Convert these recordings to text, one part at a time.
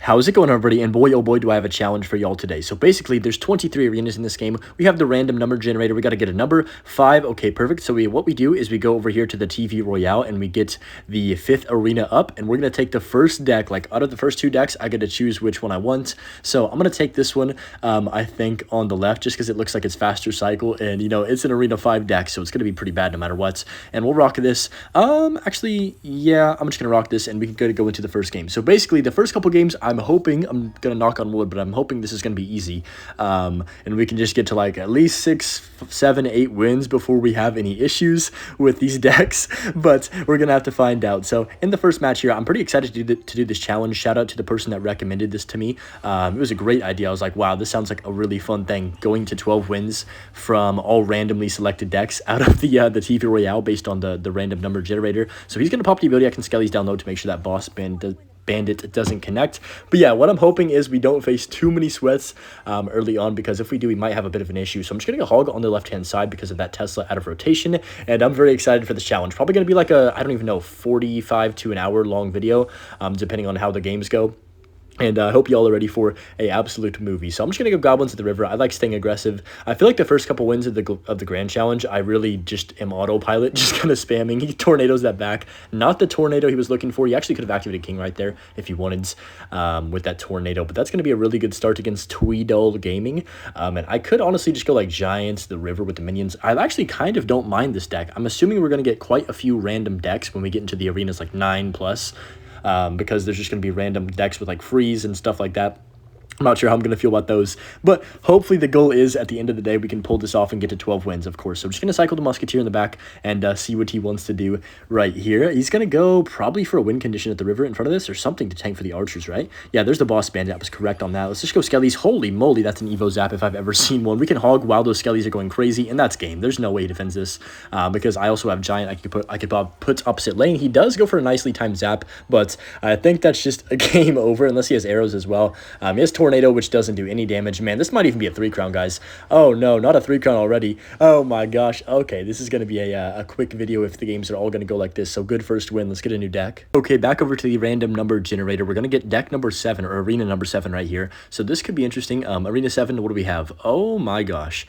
How's it going, everybody? And boy, oh boy, do I have a challenge for y'all today. So basically, there's 23 arenas in this game. We have the random number generator. We got to get a number 5. Okay, perfect. So what we do is we go over here to the TV Royale and we get the 5th arena up. And we're going to take the first deck. Like, out of the first 2 decks, I get to choose which one I want. So I'm going to take this one, I think, on the left, just because it looks like it's faster cycle. And, you know, it's an arena 5 deck, so it's going to be pretty bad no matter what. And we'll rock this. Actually, yeah, I'm just going to rock this, and we can go into the first game. So basically, the first couple games, I'm hoping, I'm going to knock on wood, but I'm hoping this is going to be easy. And we can just get to like at least 6, 7, 8 wins before we have any issues with these decks. But we're going to have to find out. So in the first match here, I'm pretty excited to do this challenge. Shout out to the person that recommended this to me. It was a great idea. I was like, wow, this sounds like a really fun thing. Going to 12 wins from all randomly selected decks out of the TV Royale based on the random number generator. So he's going to pop the ability. I can Skelly's down low to make sure that boss bandit doesn't connect. But yeah, what I'm hoping is we don't face too many sweats early on, because if we do, we might have a bit of an issue. So I'm just gonna go hog on the left hand side because of that Tesla out of rotation, and I'm very excited for this challenge. Probably gonna be like a, I don't even know, 45 to an hour long video, depending on how the games go. And I hope y'all are ready for a absolute movie. So I'm just going to go Goblins at the river. I like staying aggressive. I feel like the first couple wins of the Grand Challenge, I really just am autopilot, just kind of spamming. He tornadoes that back. Not the tornado he was looking for. He actually could have activated King right there if he wanted with that tornado. But that's going to be a really good start against Tweedle Gaming. And I could honestly just go like Giants, the river with the minions. I actually kind of don't mind this deck. I'm assuming we're going to get quite a few random decks when we get into the arenas like 9+. Because there's just going to be random decks with like freeze and stuff like that. I'm not sure how I'm going to feel about those, but hopefully the goal is at the end of the day we can pull this off and get to 12 wins, of course. So I'm just going to cycle the Musketeer in the back and see what he wants to do right here. He's going to go probably for a win condition at the river in front of this, or something to tank for the archers, right? Yeah, there's the boss bandit. I was correct on that. Let's just go Skellies. Holy moly, that's an Evo Zap if I've ever seen one. We can hog while those Skellies are going crazy, and that's game. There's no way he defends this because I also have Giant. I could put opposite lane. He does go for a nicely timed Zap, but I think that's just a game over unless he has arrows as well. He has Tornado, which doesn't do any damage. Man, this might even be a 3 crown, guys. Oh no, not a 3 crown already. Oh my gosh. Okay, this is going to be a quick video if the games are all going to go like this. So good first win. Let's get a new deck. Okay, back over to the random number generator. We're going to get deck number 7, or arena number 7 right here. So this could be interesting. Arena 7, what do we have? Oh my gosh.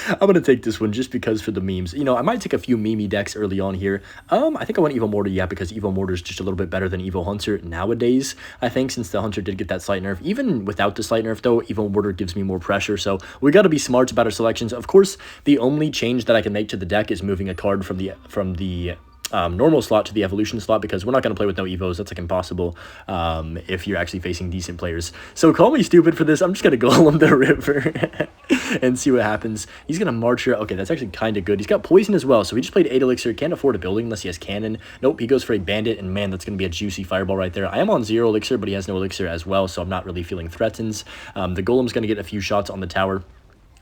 I'm going to take this one just because for the memes. You know, I might take a few meme decks early on here. I think I want Evo Mortar, yeah, because Evo Mortar is just a little bit better than Evo Hunter nowadays, I think, since the Hunter did get that slight nerf. Even without the slight nerf, though, Evo Mortar gives me more pressure, so we got to be smart about our selections. Of course, the only change that I can make to the deck is moving a card from the normal slot to the evolution slot, because we're not going to play with no evos. That's like impossible if you're actually facing decent players. So call me stupid for this. I'm just going to go on the river and see what happens. He's going to march here. Okay, that's actually kind of good. He's got poison as well, so he just played 8 elixir. Can't afford a building unless he has cannon. Nope, he goes for a bandit, and man, that's going to be a juicy fireball right there. I am on 0 elixir, but he has no elixir as well, so I'm not really feeling threatened. The golem's going to get a few shots on the tower,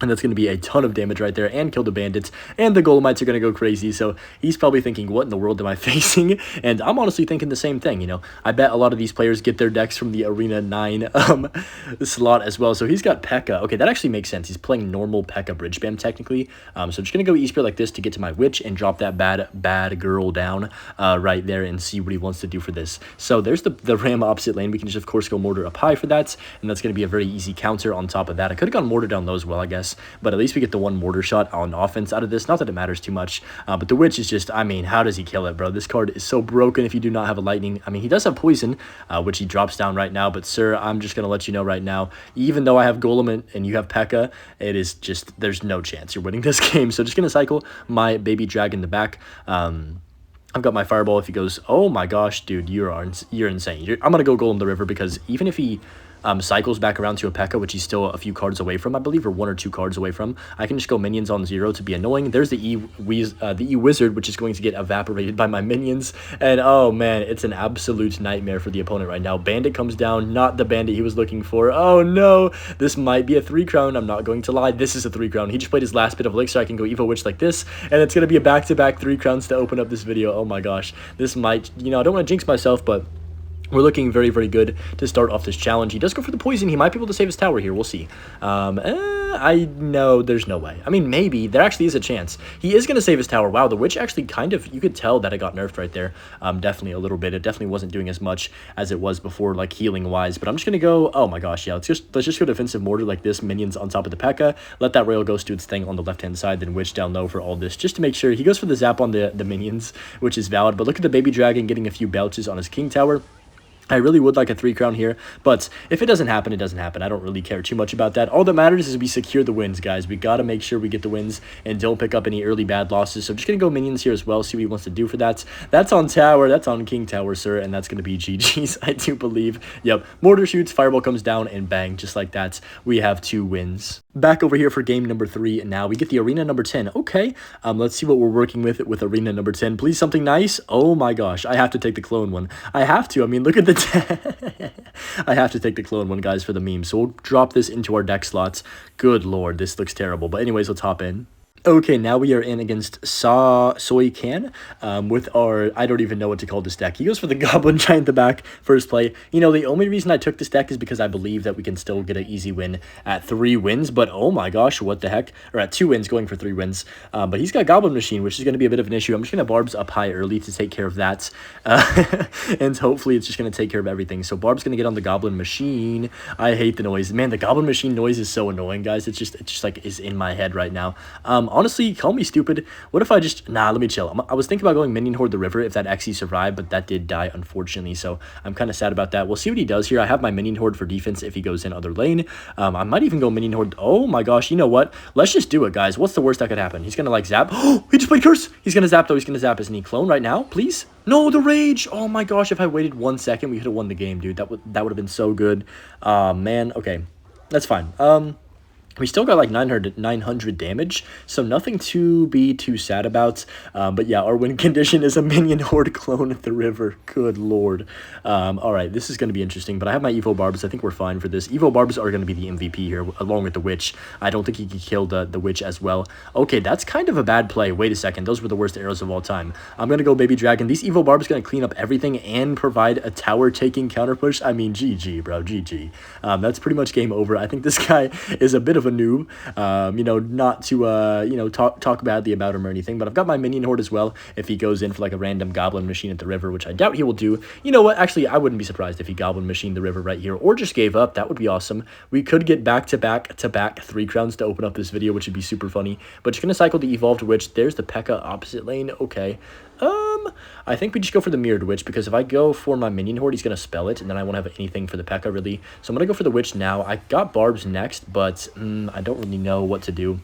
and that's going to be a ton of damage right there and kill the bandits. And the Golemites are going to go crazy. So he's probably thinking, what in the world am I facing? And I'm honestly thinking the same thing. You know, I bet a lot of these players get their decks from the Arena 9 slot as well. So he's got P.E.K.K.A. Okay, that actually makes sense. He's playing normal P.E.K.K.A. bridge spam technically. So I'm just going to go E-Spear like this to get to my Witch and drop that bad girl down right there and see what he wants to do for this. So there's the Ram opposite lane. We can just, of course, go Mortar up high for that. And that's going to be a very easy counter on top of that. I could have gone Mortar down low as well, I guess. But at least we get the one mortar shot on offense out of this. Not that it matters too much, but the Witch is just, I mean, how does he kill it, bro? This card is so broken if you do not have a lightning. I mean, he does have poison, which he drops down right now, but sir, I'm just going to let you know right now, even though I have Golem and you have P.E.K.K.A., it is just, there's no chance you're winning this game. So just going to cycle my baby dragon in the back. I've got my fireball if he goes, oh my gosh, dude, you're insane. I'm going to go Golem the river, because even if he cycles back around to a P.E.K.K.A., which he's still a few cards away from, I believe, or 1 or 2 cards away from, I can just go minions on 0 to be annoying. There's the E-Wizard, which is going to get evaporated by my minions, and oh man, it's an absolute nightmare for the opponent right now. Bandit comes down, not the bandit he was looking for. Oh no, this might be a 3 crown, I'm not going to lie, this is a 3 crown. He just played his last bit of elixir. I can go Evo Witch like this, and it's going to be a back-to-back 3 crowns to open up this video. Oh my gosh, this might, you know, I don't want to jinx myself, but We're looking very, very good to start off this challenge. He does go for the poison. He might be able to save his tower here. We'll see. I know there's no way. I mean, maybe. There actually is a chance. He is going to save his tower. Wow, the witch actually kind of, you could tell that it got nerfed right there. Definitely a little bit. It definitely wasn't doing as much as it was before, like healing-wise. But I'm just going to go, oh my gosh, yeah. Let's just go defensive mortar like this. Minions on top of the P.E.K.K.A. Let that Royale Ghost do its thing on the left-hand side, then witch down low for all this, just to make sure. He goes for the zap on the minions, which is valid. But look at the baby dragon getting a few belches on his king tower. I really would like a 3 crown here, but if it doesn't happen, it doesn't happen. I don't really care too much about that. All that matters is we secure the wins, guys. We got to make sure we get the wins and don't pick up any early bad losses. So I'm just going to go minions here as well, see what he wants to do for that. That's on tower. That's on king tower, sir, and that's going to be GG's, I do believe. Yep, mortar shoots, fireball comes down, and bang, just like that, we have 2 wins. Back over here for game number 3, and now we get the arena number 10. Okay, let's see what we're working with arena number 10. Please, something nice. Oh my gosh, I have to take the clone one. I have to. I mean, look at the I have to take the clone one, guys, for the meme. So we'll drop this into our deck slots. Good lord, this looks terrible. But anyways, let's hop in. Okay, now we are in against Soy Can with our, I don't even know what to call this deck. He goes for the Goblin Giant in the back, first play. You know, the only reason I took this deck is because I believe that we can still get an easy win at 3 wins. But oh my gosh, what the heck? Or at 2 wins going for 3 wins. But he's got Goblin Machine, which is going to be a bit of an issue. I'm just going to Barb's up high early to take care of that. And hopefully it's just going to take care of everything. So Barb's going to get on the Goblin Machine. I hate the noise. Man, the Goblin Machine noise is so annoying, guys. It's just like is in my head right now. Honestly, call me stupid. What if I just... Nah, let me chill. I was thinking about going Minion Horde the River if that XE survived, but that did die, unfortunately, so I'm kind of sad about that. We'll see what he does here. I have my Minion Horde for defense if he goes in other lane. I might even go Minion Horde... Oh my gosh, you know what? Let's just do it, guys. What's the worst that could happen? He's gonna, like, zap. Oh, he just played Curse! He's gonna zap, though. He's gonna zap. Isn't he clone right now? Please? No, the Rage! Oh my gosh, if I waited 1 second, we could have won the game, dude. That would have been so good. Man, okay. That's fine. We still got like 900 damage, so nothing to be too sad about. But yeah, our win condition is a Minion Horde clone at the river. Good lord. All right, this is going to be interesting, but I have my Evo Barbs. I think we're fine for this. Evo Barbs are going to be the MVP here, along with the Witch. I don't think he can kill the Witch as well. Okay, that's kind of a bad play. Wait a second. Those were the worst arrows of all time. I'm going to go Baby Dragon. These Evo Barbs going to clean up everything and provide a tower-taking counter push. I mean, GG, bro. GG. That's pretty much game over. I think this guy is a bit of a noob, you know, not to, you know, talk badly about him or anything, but I've got my Minion Horde as well if he goes in for like a random Goblin Machine at the river, which I doubt he will do. You know what? Actually, I wouldn't be surprised if he Goblin Machined the river right here or just gave up. That would be awesome. We could get back-to-back 3 crowns to open up this video, which would be super funny, but just going to cycle the Evolved Witch. There's the P.E.K.K.A. opposite lane. Okay. I think we just go for the Mirrored Witch, because if I go for my Minion Horde, he's going to spell it, and then I won't have anything for the P.E.K.K.A. really. So I'm going to go for the Witch now. I got Barbs next, but I don't really know what to do.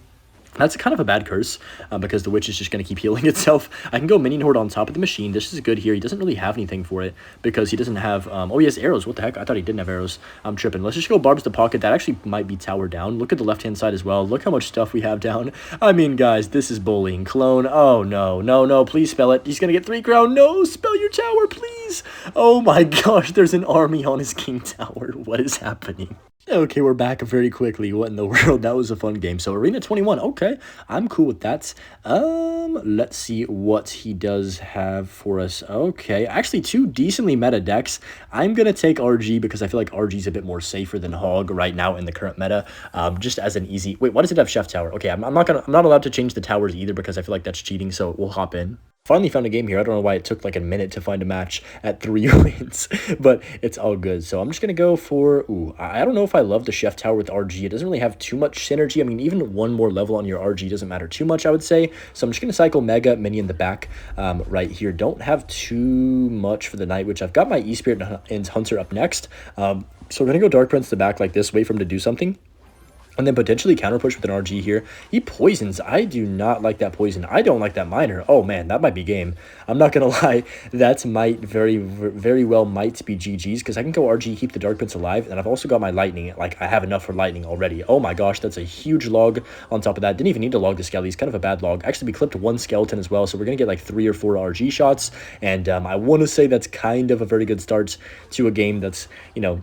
That's kind of a bad curse, because the Witch is just going to keep healing itself. I can go Minion Horde on top of the machine. This is good here. He doesn't really have anything for it, because he doesn't have... oh, he has arrows. What the heck? I thought he didn't have arrows. I'm tripping. Let's just go Barbs to pocket. That actually might be tower down. Look at the left-hand side as well. Look how much stuff we have down. I mean, guys, this is bullying. Clone. Oh, no. No, no. Please spell it. He's going to get 3 crown. No, spell your tower, please. Oh, my gosh. There's an army on his king tower. What is happening? Okay, we're back very quickly. What in the world? That was a fun game. So Arena 21. Okay, I'm cool with that. Let's see what he does have for us. Okay, actually 2 decently meta decks. I'm gonna take RG because I feel like RG is a bit more safer than Hog right now in the current meta. Just as an easy. Wait, why does it have Chef Tower? Okay, I'm not allowed to change the towers either because I feel like that's cheating. So we'll hop in. Finally found a game here. I don't know why it took like a minute to find a match at 3 wins, but it's all good. So I'm just going to go for, I don't know if I love the Chef Tower with RG. It doesn't really have too much synergy. I mean, even 1 more level on your RG doesn't matter too much, I would say. So I'm just going to cycle Mega Mini in the back right here. Don't have too much for the Night Witch. I've got my E-Spirit and Hunter up next. So we're going to go Dark Prince to the back like this, wait for him to do something. And then potentially counter push with an RG here. He poisons. I do not like that poison. I don't like that miner. Oh man, that might be game. I'm not gonna lie. That might very well might be GG's, because I can go RG, keep the Dark Prince alive, and I've also got my lightning. Like, I have enough for lightning already. Oh my gosh, that's a huge log on top of that. Didn't even need to log the skelly. It's kind of a bad log. Actually, we clipped 1 skeleton as well, so we're gonna get like 3 or 4 RG shots. And I want to say that's kind of a very good start to a game that's, you know,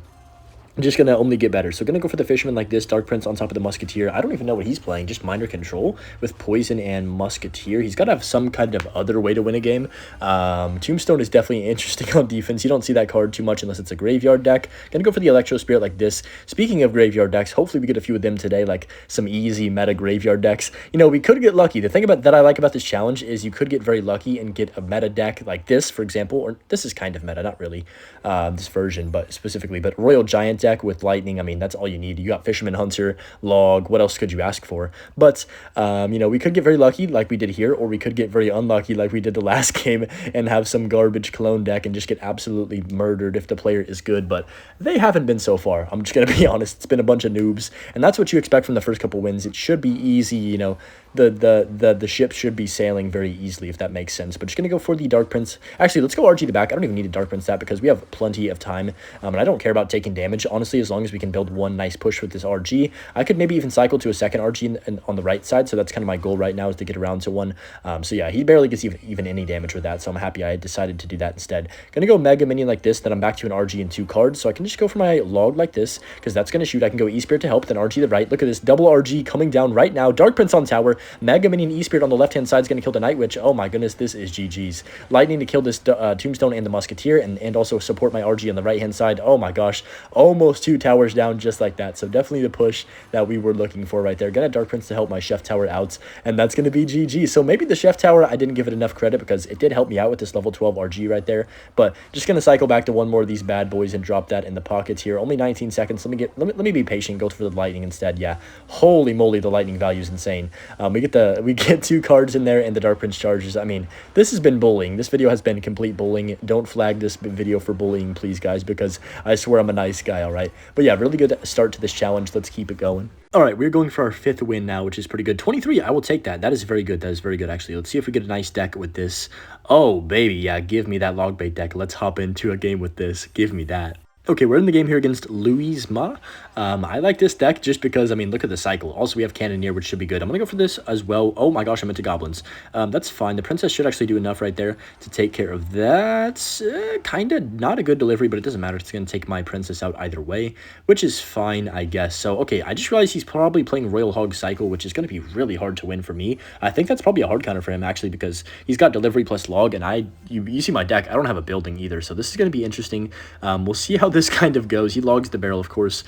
just gonna only get better. So gonna go for the fisherman like this, Dark Prince on top of the musketeer. I don't even know what he's playing, just minor control with poison and musketeer. He's gotta have some kind of other way to win a game. Tombstone is definitely interesting on defense. You don't see that card too much unless it's a graveyard deck. Gonna go for the Electro Spirit like this. Speaking of graveyard decks, hopefully we get a few of them today, like some easy meta graveyard decks. You know, we could get lucky. The thing about that I like about this challenge is you could get very lucky and get a meta deck like this, for example, or this is kind of meta, not really this version, but specifically, but Royal Giant deck with lightning. I mean, that's all you need. You got Fisherman Hunter, Log. What else could you ask for? But you know, we could get very lucky like we did here, or we could get very unlucky like we did the last game and have some garbage clone deck and just get absolutely murdered if the player is good. But they haven't been so far. I'm just gonna be honest. It's been a bunch of noobs, and that's what you expect from the first couple wins. It should be easy. You know, the ship should be sailing very easily, if that makes sense. But just gonna go for the Dark Prince. Actually, let's go RG the back. I don't even need a Dark Prince that because we have plenty of time, and I don't care about taking damage, honestly, as long as we can build one nice push with this RG. I could maybe even cycle to a second RG on the right side, so that's kind of my goal right now, is to get around to one. So yeah, he barely gets even any damage with that, so I'm happy I decided to do that instead. Gonna go Mega Minion like this, then I'm back to an RG and 2 cards, so I can just go for my Log like this, because that's gonna shoot. I can go E-Spirit to help, then RG the right. Look at this, double RG coming down right now. Dark Prince on tower, Mega Minion E-Spirit on the left-hand side is gonna kill the Night Witch. Oh my goodness, this is GG's. Lightning to kill this Tombstone and the Musketeer, and also support my RG on the right-hand side. Oh my gosh, almost 2 towers down just like that. So definitely the push that we were looking for right there. Gonna Dark Prince to help my Chef Tower out, and that's gonna be GG. So maybe the Chef Tower, I didn't give it enough credit because it did help me out with this level 12 RG right there. But just gonna cycle back to one more of these bad boys and drop that in the pockets here. Only 19 seconds. Let me be patient. Go for the lightning instead. Yeah, holy moly, the lightning value is insane. We get 2 cards in there and the Dark Prince charges. I mean, this has been bullying. This video has been complete bullying. Don't flag this video for bullying, please, guys, because I swear I'm a nice guy. All right, but yeah, really good start to this challenge. Let's keep it going. All right, we're going for our 5th win now, which is pretty good. 23, I will take that. That is very good. That is very good, actually. Let's see if we get a nice deck with this. Oh, baby, yeah, give me that log bait deck. Let's hop into a game with this. Give me that. Okay, we're in the game here against Louisma. I like this deck just because, I mean, look at the cycle. Also, we have Cannoneer, which should be good. I'm going to go for this as well. Oh my gosh, I'm into Goblins. That's fine. The Princess should actually do enough right there to take care of that. Kind of not a good delivery, but it doesn't matter. It's going to take my Princess out either way, which is fine, I guess. So, okay, I just realized he's probably playing Royal Hog Cycle, which is going to be really hard to win for me. I think that's probably a hard counter for him, actually, because he's got delivery plus log, and you see my deck, I don't have a building either, so this is going to be interesting. We'll see how this kind of goes. He logs the barrel, of course.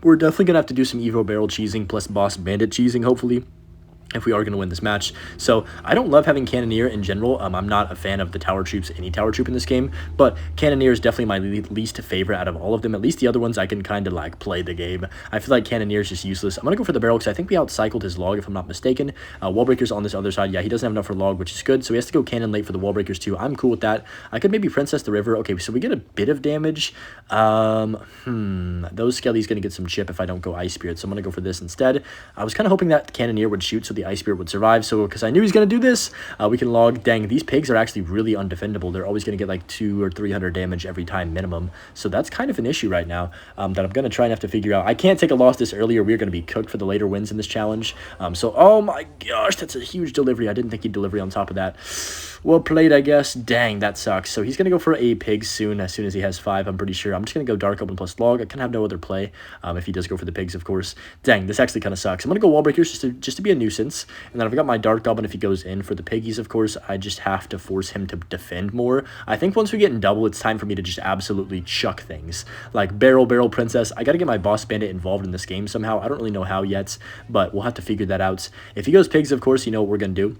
We're definitely going to have to do some Evo barrel cheesing plus boss bandit cheesing, hopefully, if we are going to win this match. So I don't love having Cannoneer in general. I'm not a fan of the tower troops, any tower troop in this game, but Cannoneer is definitely my least favorite out of all of them. At least the other ones I can kind of like play the game. I feel like Cannoneer is just useless. I'm going to go for the barrel because I think we outcycled his log, if I'm not mistaken. Wall breakers on this other side. Yeah, he doesn't have enough for log, which is good. So he has to go cannon late for the wall breakers too. I'm cool with that. I could maybe Princess the River. Okay, so we get a bit of damage. Those Skelly's going to get some chip if I don't go Ice Spirit. So I'm going to go for this instead. I was kind of hoping that Cannoneer would shoot so the Ice Spirit would survive. So because I knew he's going to do this, we can log. Dang, these pigs are actually really undefendable. They're always going to get like 200 or 300 damage every time minimum. So that's kind of an issue right now that I'm going to try and have to figure out. I can't take a loss this early or we're going to be cooked for the later wins in this challenge. So, oh my gosh, that's a huge delivery. I didn't think he'd delivery on top of that. Well played, I guess. Dang, that sucks. So he's going to go for a pig soon as he has 5, I'm pretty sure. I'm just going to go Dark Open plus log. I kind of have no other play if he does go for the pigs, of course. Dang, this actually kind of sucks. I'm going to go Wall Breakers just to be a nuisance. And then I've got my Dark Goblin if he goes in for the piggies, of course. I just have to force him to defend more. I think once we get in double, it's time for me to just absolutely chuck things. Like Barrel Princess. I got to get my Boss Bandit involved in this game somehow. I don't really know how yet, but we'll have to figure that out. If he goes pigs, of course, you know what we're going to do.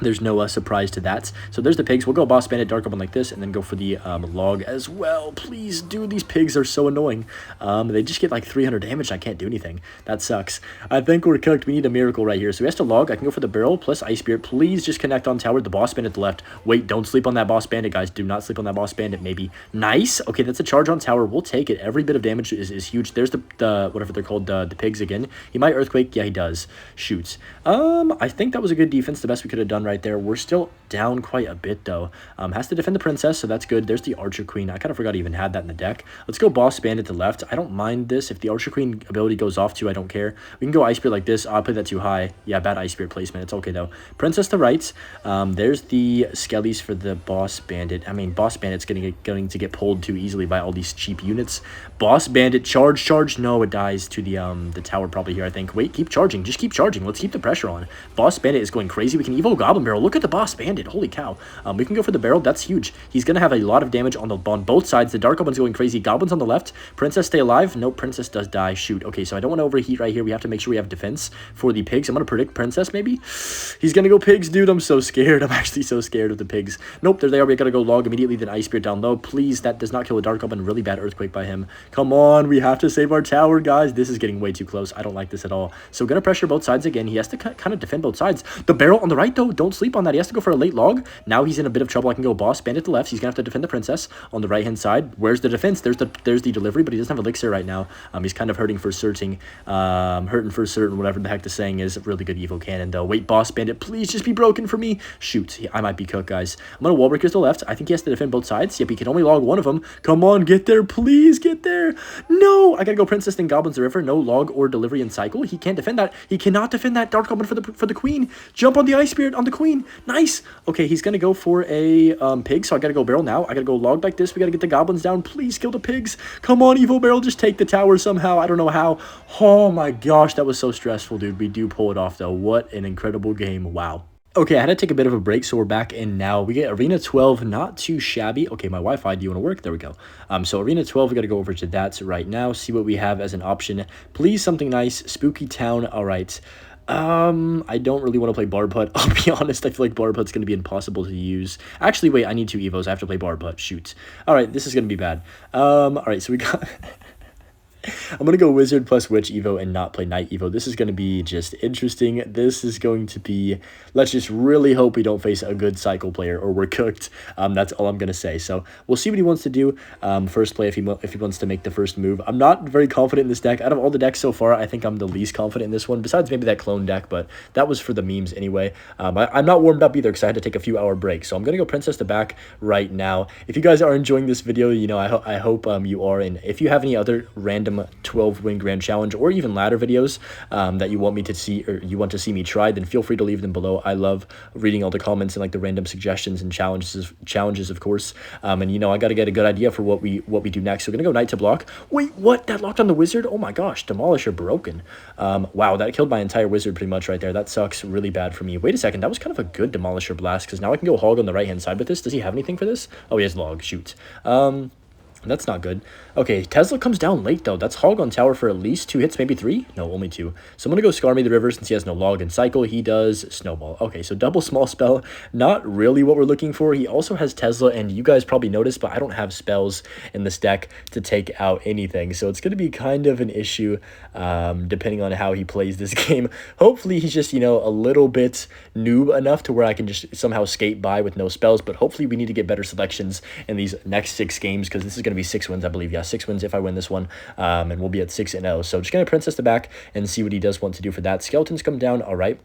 There's no surprise to that. So there's the pigs. We'll go Boss Bandit, Dark Open like this, and then go for the log as well. Please, dude, these pigs are so annoying. They just get like 300 damage. I can't do anything. That sucks. I think we're cooked. We need a miracle right here. So he has to log. I can go for the barrel plus Ice Spirit. Please just connect on tower. The Boss Bandit at the left. Wait, don't sleep on that Boss Bandit, guys. Do not sleep on that Boss Bandit, maybe. Nice. Okay, that's a charge on tower. We'll take it. Every bit of damage is huge. There's the whatever they're called, the pigs again. He might Earthquake. Yeah, he does. Shoots. I think that was a good defense. The best we could have done right right there. We're still down quite a bit, though. Has to defend the princess, so that's good. There's the archer queen. I kind of forgot I even had that in the deck. Let's go boss bandit to left. I don't mind this. If the archer queen ability goes off too, I don't care. We can go ice spirit like this. I'll play that too high. Yeah, bad ice spirit placement. It's okay, though. Princess to right. There's the skellies for the boss bandit. I mean, boss bandit's going to get pulled too easily by all these cheap units. Boss bandit, charge, charge. No, it dies to the tower probably here, I think. Wait, keep charging. Just keep charging. Let's keep the pressure on. Boss bandit is going crazy. We can evo goblin barrel. Look at the boss bandit. Holy cow. We can go for the barrel. That's huge. He's going to have a lot of damage on both sides. The dark goblin's going crazy. Goblins on the left. Princess stay alive. Nope, princess does die. Shoot. Okay, so I don't want to overheat right here. We have to make sure we have defense for the pigs. I'm going to predict princess maybe. He's going to go pigs, dude. I'm so scared. I'm actually so scared of the pigs. Nope, there they are. We got to go log immediately, then ice spirit down low. Please, that does not kill a dark goblin. Really bad earthquake by him. Come on, we have to save our tower, guys. This is getting way too close. I don't like this at all. So going to pressure both sides again. He has to kind of defend both sides. The barrel on the right, though, don't sleep on that. He has to go for a late log. Now he's in a bit of trouble. I can go boss bandit to left. He's going to have to defend the princess on the right-hand side. Where's the defense? There's the delivery, but he doesn't have elixir right now. He's kind of hurting for certain, whatever the heck the saying is. Really good evo cannon, though. Wait, boss bandit, please just be broken for me. Shoot, I might be cooked, guys. I'm going to wall breakers to the left. I think he has to defend both sides. Yep, he can only log one of them. Come on, get there, please get there. No, I got to go princess then goblins the river. No log or delivery in cycle. He can't defend that. He cannot defend that dark goblin for the queen. Jump on the ice spirit on the queen. Nice. Okay, he's going to go for a pig, so I got to go barrel now. I got to go log like this. We got to get the goblins down. Please kill the pigs. Come on, Evo barrel. Just take the tower somehow. I don't know how. Oh my gosh, that was so stressful, dude. We do pull it off, though. What an incredible game. Wow. Okay, I had to take a bit of a break, so we're back in now. We get Arena 12, not too shabby. Okay, my Wi-Fi, do you want to work? There we go. So Arena 12, we got to go over to that right now, see what we have as an option. Please, something nice. Spooky Town, all right. I don't really want to play Barb Hut. I'll be honest, I feel like Barb Hut's going to be impossible to use. Actually, wait, I need 2 Evos. I have to play Barb Hut. Shoot. All right, this is going to be bad. All right, so we got... I'm going to go Wizard plus Witch Evo and not play Knight Evo. This is going to be just interesting. This is going to be... Let's just really hope we don't face a good cycle player or we're cooked. That's all I'm going to say. So we'll see what he wants to do. First play if he wants to make the first move. I'm not very confident in this deck. Out of all the decks so far, I think I'm the least confident in this one. Besides maybe that clone deck, but that was for the memes anyway. I'm not warmed up either because I had to take a few hour break. So I'm going to go Princess to back right now. If you guys are enjoying this video, you know, I hope you are. And if you have any other random 12-win grand challenge or even ladder videos that you want me to see or you want to see me try, then feel free to leave them below. I love reading all the comments and like the random suggestions and challenges of course. And you know, I got to get a good idea for what we do next. So we're gonna go Knight to block. Wait, what? That locked on the wizard? Oh my gosh, Demolisher broken. Wow, that killed my entire wizard pretty much right there. That sucks really bad for me. Wait a second, that was kind of a good Demolisher blast because now I can go hog on the right hand side with this. Does he have anything for this? Oh, he has log. Shoot. That's not good. Okay, Tesla comes down late, though. That's hog on tower for at least 2 hits, maybe 3? No, only 2. So I'm going to go Scar Me the River since he has no log and cycle. He does Snowball. Okay, so double small spell. Not really what we're looking for. He also has Tesla, and you guys probably noticed, but I don't have spells in this deck to take out anything. So it's going to be kind of an issue depending on how he plays this game. Hopefully, he's just, you know, a little bit noob enough to where I can just somehow skate by with no spells. But hopefully, we need to get better selections in these next 6 games because this is going to be 6 wins, I believe. Yeah, 6 wins if I win this one, and we'll be at 6-0. So just gonna princess the back and see what he does want to do for that. Skeletons come down. All right.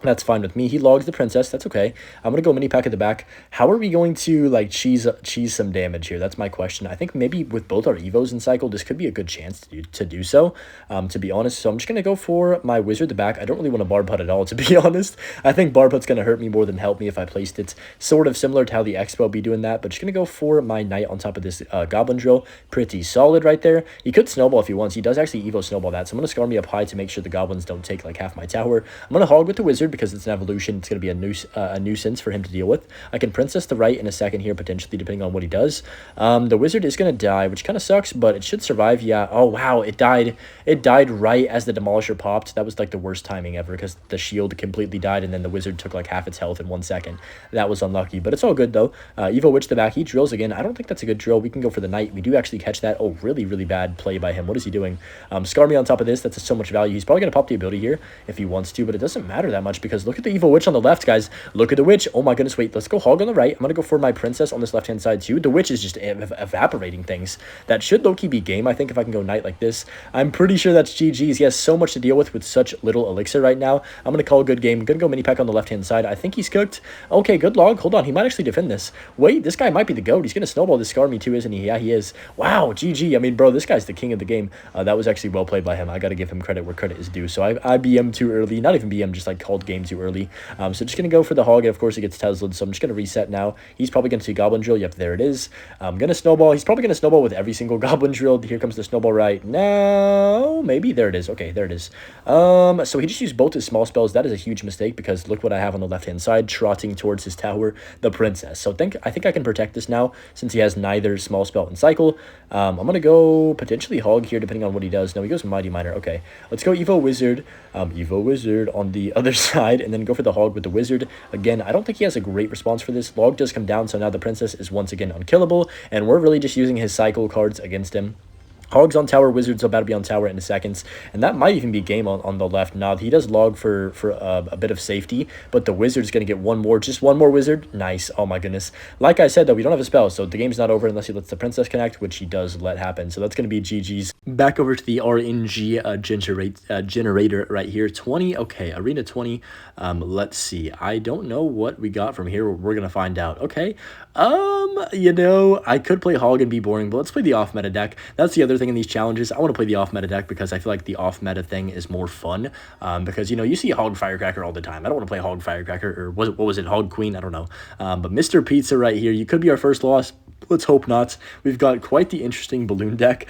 That's fine with me. He logs the princess. That's okay. I'm going to go mini pack at the back. How are we going to, like, cheese some damage here? That's my question. I think maybe with both our Evos in cycle, this could be a good chance to do so, to be honest. So I'm just going to go for my wizard the back. I don't really want a Barb Hut at all, to be honest. I think Barb Hut's going to hurt me more than help me if I placed it sort of similar to how the Expo will be doing that. But just going to go for my knight on top of this goblin drill. Pretty solid right there. He could snowball if he wants. He does actually Evo snowball that. So I'm going to scar me up high to make sure the goblins don't take, like, half my tower. I'm going to hog with the wizard because it's an evolution. It's going to be a nuisance for him to deal with. I can princess the right in a second here, potentially, depending on what he does. The wizard is going to die, which kind of sucks, but it should survive. Yeah. Oh, wow. It died. It died right as the Demolisher popped. That was, like, the worst timing ever because the shield completely died, and then the wizard took, like, half its health in 1 second. That was unlucky, but it's all good, though. Evo Witch the back. He drills again. I don't think that's a good drill. We can go for the knight. We do actually catch that. Oh, really, really bad play by him. What is he doing? Scar me on top of this. That's so much value. He's probably going to pop the ability here if he wants to, but it doesn't matter that much challenge because look at the evil witch on the left, guys. Look at the witch. Oh my goodness, wait, let's go hog on the right. I'm going to go for my princess on this left-hand side too. The witch is just evaporating things. That should low-key be game, I think, if I can go knight like this. I'm pretty sure that's GG's. He has so much to deal with such little elixir right now. I'm going to call a good game. I'm going to go mini pack on the left-hand side. I think he's cooked. Okay, good log. Hold on, he might actually defend this. Wait, this guy might be the GOAT. He's going to snowball this scar me too, isn't he? Yeah, he is. Wow, GG. I mean, bro, this guy's the king of the game. That was actually well played by him. I got to give him credit where credit is due. So I BM too early. Not even BM, just like called game too early. So just going to go for the hog. And of course, he gets Tesla'd. So I'm just going to reset now. He's probably going to see Goblin Drill. Yep, there it is. I'm going to snowball. He's probably going to snowball with every single Goblin Drill. Here comes the snowball right now. Maybe. There it is. Okay, there it is. So he just used both his small spells. That is a huge mistake because look what I have on the left-hand side, trotting towards his tower, the princess. So I think I can protect this now since he has neither small spell and cycle. I'm going to go potentially hog here depending on what he does. No, he goes Mighty Miner. Okay, let's go Evo Wizard. Evo Wizard on the other side and then go for the hog with the wizard. Again, I don't think he has a great response for this. Log does come down, so now the princess is once again unkillable, and we're really just using his cycle cards against him. Hog's on tower, Wizard's about to be on tower in a second, and that might even be game on the left. Now, he does log for a bit of safety, but the Wizard's going to get just one more Wizard. Nice. Oh my goodness. Like I said, though, we don't have a spell, so the game's not over unless he lets the Princess connect, which he does let happen. So that's going to be GG's. Back over to the RNG generator right here. 20. Okay, Arena 20. Let's see. I don't know what we got from here. We're going to find out. Okay. You know, I could play Hog and be boring, but let's play the off-meta deck. That's the other thing in these challenges. I want to play the off-meta deck because I feel like the off-meta thing is more fun. Because, you know, you see Hog Firecracker all the time. I don't want to play Hog Firecracker, or what was it, Hog Queen? I don't know. But Mr. Pizza right here, you could be our first loss. Let's hope not. We've got quite the interesting balloon deck.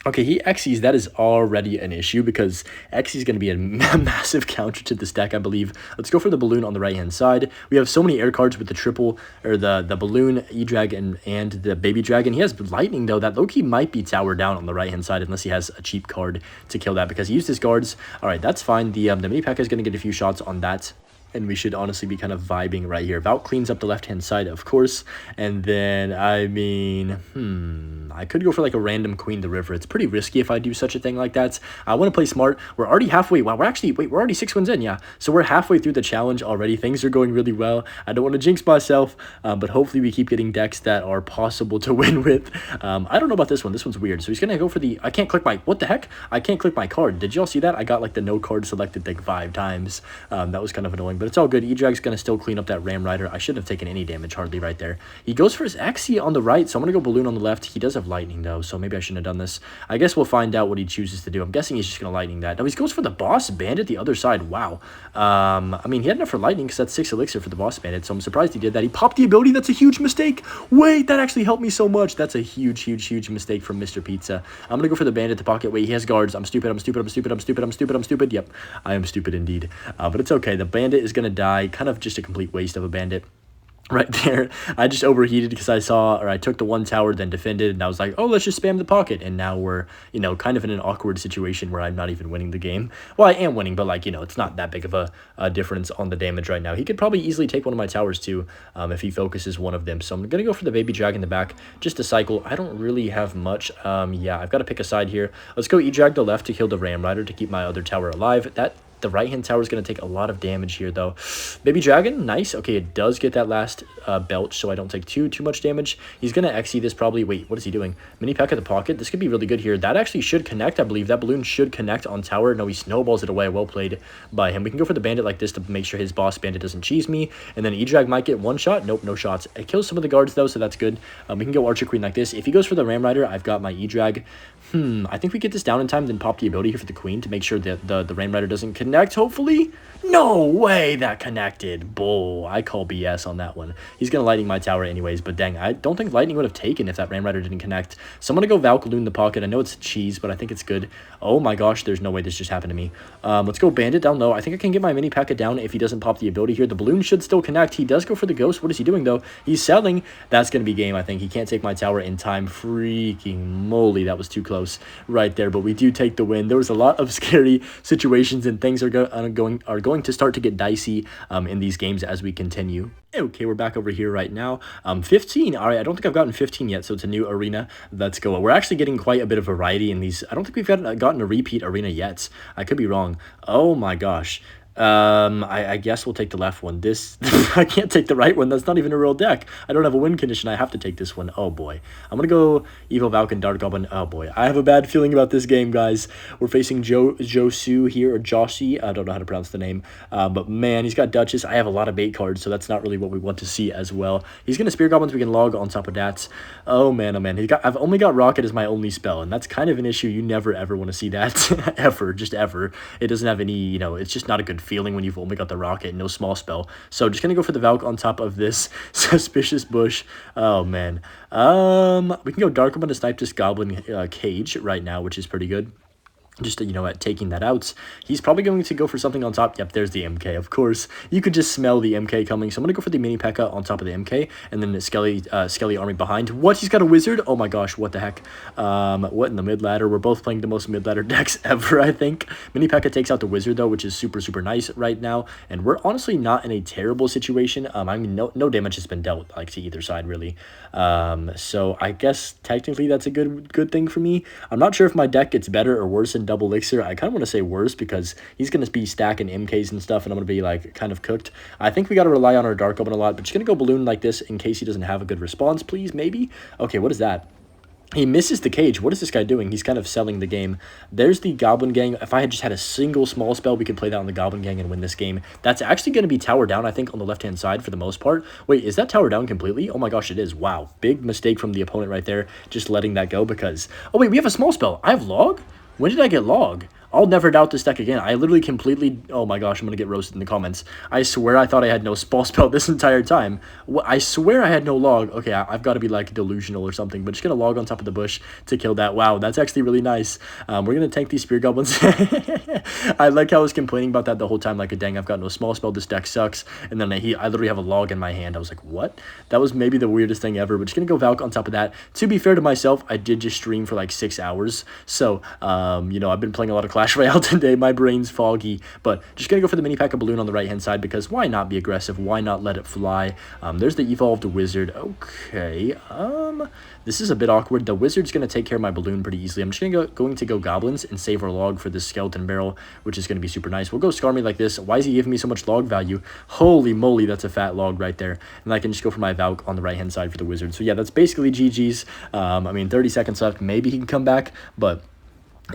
Okay, he Xyz, that is already an issue because Xyz is going to be a massive counter to this deck, I believe. Let's go for the balloon on the right-hand side. We have so many air cards with the triple, or the balloon, E-Dragon, and the baby dragon. He has lightning, though. That low-key might be tower down on the right-hand side unless he has a cheap card to kill that because he used his guards. All right, that's fine. The mini pack is going to get a few shots on that. And we should honestly be kind of vibing right here. Valk cleans up the left-hand side, of course. And then, I mean, I could go for like a random Queen the River. It's pretty risky if I do such a thing like that. I want to play smart. We're already halfway. Wow, we're already 6 wins in, yeah. So we're halfway through the challenge already. Things are going really well. I don't want to jinx myself, but hopefully we keep getting decks that are possible to win with. I don't know about this one. This one's weird. So he's going to go for the, I can't click my, what the heck? I can't click my card. Did y'all see that? I got like the no card selected like 5 times. That was kind of annoying, but it's all good. E-Drag's going to still clean up that Ram Rider. I shouldn't have taken any damage hardly right there. He goes for his Xyz on the right, so I'm going to go Balloon on the left. He does have Lightning, though, so maybe I shouldn't have done this. I guess we'll find out what he chooses to do. I'm guessing he's just going to Lightning that. Now, he goes for the Boss Bandit the other side. Wow. I mean, he had enough for Lightning because that's 6 Elixir for the Boss Bandit, so I'm surprised he did that. He popped the ability. That's a huge mistake. Wait, that actually helped me so much. That's a huge, huge, huge mistake from Mr. Pizza. I'm going to go for the Bandit to pocket. Wait, he has guards. I'm stupid. I'm stupid. I'm stupid. I'm stupid. I'm stupid. I'm stupid. Yep, I am stupid indeed. But it's okay. The Bandit is going to die. Kind of just a complete waste of a bandit right there. I just overheated because I took the one tower, then defended, and I was like, oh, let's just spam the pocket. And now we're, you know, kind of in an awkward situation where I'm not even winning the game. Well, I am winning, but like, you know, it's not that big of a difference on the damage right now. He could probably easily take one of my towers too, if he focuses one of them. So I'm going to go for the baby drag in the back, just to cycle. I don't really have much. Yeah, I've got to pick a side here. Let's go E-Drag to left to kill the Ram Rider to keep my other tower alive. The right-hand tower is going to take a lot of damage here, though. Baby Dragon, nice. Okay, it does get that last belch, so I don't take too much damage. He's going to Xyz this probably. Wait, what is he doing? Mini pack at the pocket. This could be really good here. That actually should connect, I believe. That balloon should connect on tower. No, he snowballs it away. Well played by him. We can go for the bandit like this to make sure his boss bandit doesn't cheese me. And then E-Drag might get one shot. Nope, no shots. It kills some of the guards, though, so that's good. We can go Archer Queen like this. If he goes for the Ram Rider, I've got my E-Drag. I think we get this down in time, then pop the ability here for the Queen to make sure that the Ram Rider doesn't connect, hopefully. No way that connected. Bull. I call BS on that one. He's going to Lightning my tower anyways, but dang, I don't think Lightning would have taken if that Ram Rider didn't connect. So I'm going to go Valkaloon the pocket. I know it's cheese, but I think it's good. Oh my gosh, there's no way this just happened to me. Let's go Bandit down low. I think I can get my mini packet down if he doesn't pop the ability here. The balloon should still connect. He does go for the ghost. What is he doing, though? He's selling. That's going to be game, I think. He can't take my tower in time. Freaking moly, that was too close right there, but we do take the win. There was a lot of scary situations, and things are going to start to get dicey in these games as we continue. Okay, we're back over here right now. 15. All right, I don't think I've gotten 15 yet, so it's a new arena. Let's go. We're actually getting quite a bit of variety in these. I don't think we've gotten a repeat arena yet. I could be wrong. Oh my gosh. I guess we'll take the left one. This, I can't take the right one. That's not even a real deck. I don't have a win condition. I have to take this one. Oh, boy. I'm going to go Evo Valken, Dark Goblin. Oh, boy. I have a bad feeling about this game, guys. We're facing Josu here, or Joshi. I don't know how to pronounce the name. But, man, he's got Duchess. I have a lot of bait cards, so that's not really what we want to see as well. He's going to Spear Goblins. We can log on top of that. Oh, man, oh, man. I've only got Rocket as my only spell, and that's kind of an issue. You never, ever want to see that. Ever. Just ever. It doesn't have any, it's just not a good feeling when you've only got the Rocket and no small spell. So just gonna go for the Valk on top of this Suspicious Bush. Oh man. We can go Dark Omen to snipe this Goblin cage right now, which is pretty good. Just, at taking that out. He's probably going to go for something on top. Yep, there's the MK, of course. You could just smell the MK coming. So I'm going to go for the Mini P.E.K.K.A. on top of the MK. And then the Skelly army behind. What? He's got a wizard? Oh my gosh, what the heck? What in the mid ladder? We're both playing the most mid ladder decks ever, I think. Mini P.E.K.K.A. takes out the wizard, though, which is super, super nice right now. And we're honestly not in a terrible situation. I mean, no damage has been dealt, like, to either side, really. So I guess technically that's a good thing for me. I'm not sure if my deck gets better or worse than double elixir. I kind of want to say worse because he's going to be stacking MKs and stuff, and I'm going to be like kind of cooked. I think we got to rely on our Dark Omen a lot, but just going to go balloon like this in case he doesn't have a good response, please, maybe. Okay, what is that? He misses the cage. What is this guy doing? He's kind of selling the game. There's the Goblin Gang. If I had just had a single small spell, we could play that on the Goblin Gang and win this game. That's actually going to be tower down, I think, on the left-hand side for the most part. Wait, is that tower down completely? Oh my gosh, it is. Wow. Big mistake from the opponent right there, just letting that go because... Oh wait, we have a small spell. I have log? When did I get log? I'll never doubt this deck again. I literally completely... Oh my gosh, I'm going to get roasted in the comments. I swear I thought I had no small spell this entire time. I swear I had no log. Okay, I've got to be like delusional or something, but just going to log on top of the bush to kill that. Wow, that's actually really nice. We're going to tank these Spear Goblins. I like how I was complaining about that the whole time, like, dang, I've got no small spell. This deck sucks. And then I literally have a log in my hand. I was like, what? That was maybe the weirdest thing ever, but just going to go Valk on top of that. To be fair to myself, I did just stream for like 6 hours. So, I've been playing a lot of Clash Royale today. My brain's foggy, but just gonna go for the Mini P.E.K.K.A. balloon on the right hand side because why not be aggressive? Why not let it fly? There's the evolved wizard. Okay. This is a bit awkward. The wizard's gonna take care of my balloon pretty easily. I'm just going to go goblins and save our log for this skeleton barrel, which is gonna be super nice. We'll go Skarmy like this. Why is he giving me so much log value? Holy moly, that's a fat log right there. And I can just go for my Valk on the right hand side for the wizard. So yeah, that's basically GG's. 30 seconds left. Maybe he can come back, but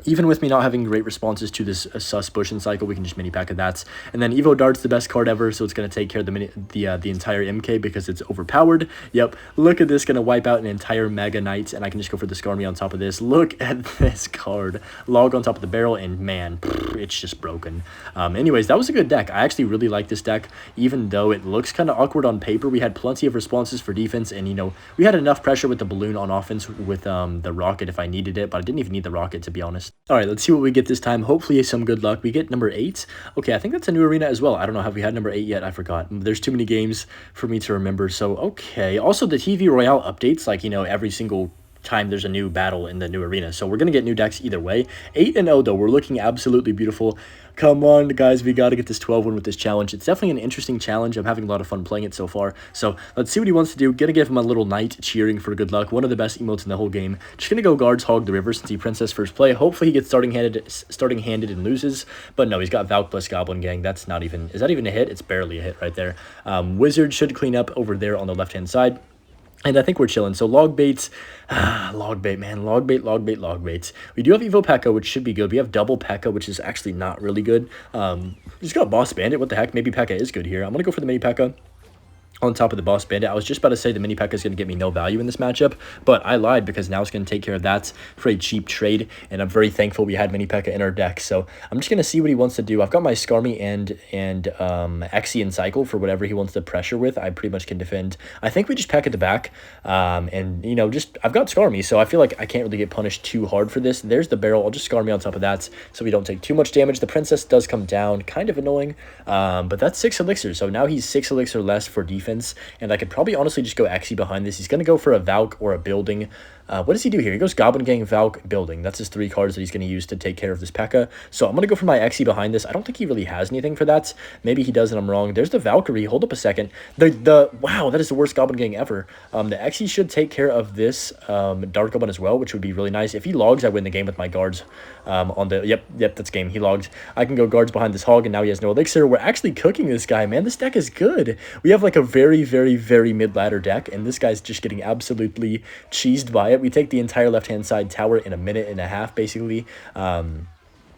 even with me not having great responses to this sus bush and cycle, we can just mini pack of that. And then Evo Dart's the best card ever, so it's going to take care of the entire MK because it's overpowered. Yep, look at this, going to wipe out an entire Mega Knight, and I can just go for the Skarmy on top of this. Look at this card. Log on top of the barrel, and man, it's just broken. Anyways, that was a good deck. I actually really like this deck, even though it looks kind of awkward on paper. We had plenty of responses for defense, and, we had enough pressure with the balloon on offense with the rocket if I needed it, but I didn't even need the rocket, to be honest. All right, let's see what we get this time. Hopefully some good luck. We get number 8. Okay, I think that's a new arena as well. I don't know, have we had number 8 yet? I forgot. There's too many games for me to remember. So, okay. Also, the TV Royale updates, like, every single time there's a new battle in the new arena. So we're going to get new decks either way. 8-0, though. We're looking absolutely beautiful. Come on, guys. We got to get this 12-win with this challenge. It's definitely an interesting challenge. I'm having a lot of fun playing it so far. So let's see what he wants to do. Gonna give him a little knight cheering for good luck. One of the best emotes in the whole game. Just gonna go guards hog the river since he princess first play. Hopefully he gets starting handed and loses. But no, he's got Valk plus Goblin Gang. That's not even... Is that even a hit? It's barely a hit right there. Wizard should clean up over there on the left-hand side. And I think we're chilling. So log baits, log bait, man, log bait, log bait, log baits. We do have Evo P.E.K.K.A., which should be good. We have double P.E.K.K.A., which is actually not really good. Just got Boss Bandit. What the heck? Maybe P.E.K.K.A. is good here. I'm gonna go for the mini P.E.K.K.A. on top of the Boss Bandit. I was just about to say the mini P.E.K.K.A. is going to get me no value in this matchup, but I lied because now it's going to take care of that for a cheap trade, and I'm very thankful we had mini P.E.K.K.A. in our deck. So I'm just going to see what he wants to do. I've got my Skarmy and Exian cycle for whatever he wants to pressure with. I pretty much can defend. I think we just pack at the back, and I've got Skarmy, so I feel like I can't really get punished too hard for this. There's the barrel. I'll just Skarmy on top of that so we don't take too much damage. The princess does come down, kind of annoying, but that's 6 elixir, so now he's 6 elixir less for defense. And I could probably honestly just go Exi behind this. He's going to go for a Valk or a building. What does he do here? He goes Goblin Gang, Valk, Building. That's his 3 cards that he's going to use to take care of this P.E.K.K.A. So I'm going to go for my Xe behind this. I don't think he really has anything for that. Maybe he does and I'm wrong. There's the Valkyrie. Hold up a second. Wow, that is the worst Goblin Gang ever. The Xe should take care of this Dark Goblin as well, which would be really nice. If he logs, I win the game with my guards. Yep, that's game. He logged. I can go guards behind this Hog, and now he has no elixir. We're actually cooking this guy, man. This deck is good. We have like a very, very, very mid-ladder deck, and this guy's just getting absolutely cheesed by it. We take the entire left-hand side tower in a minute and a half, basically.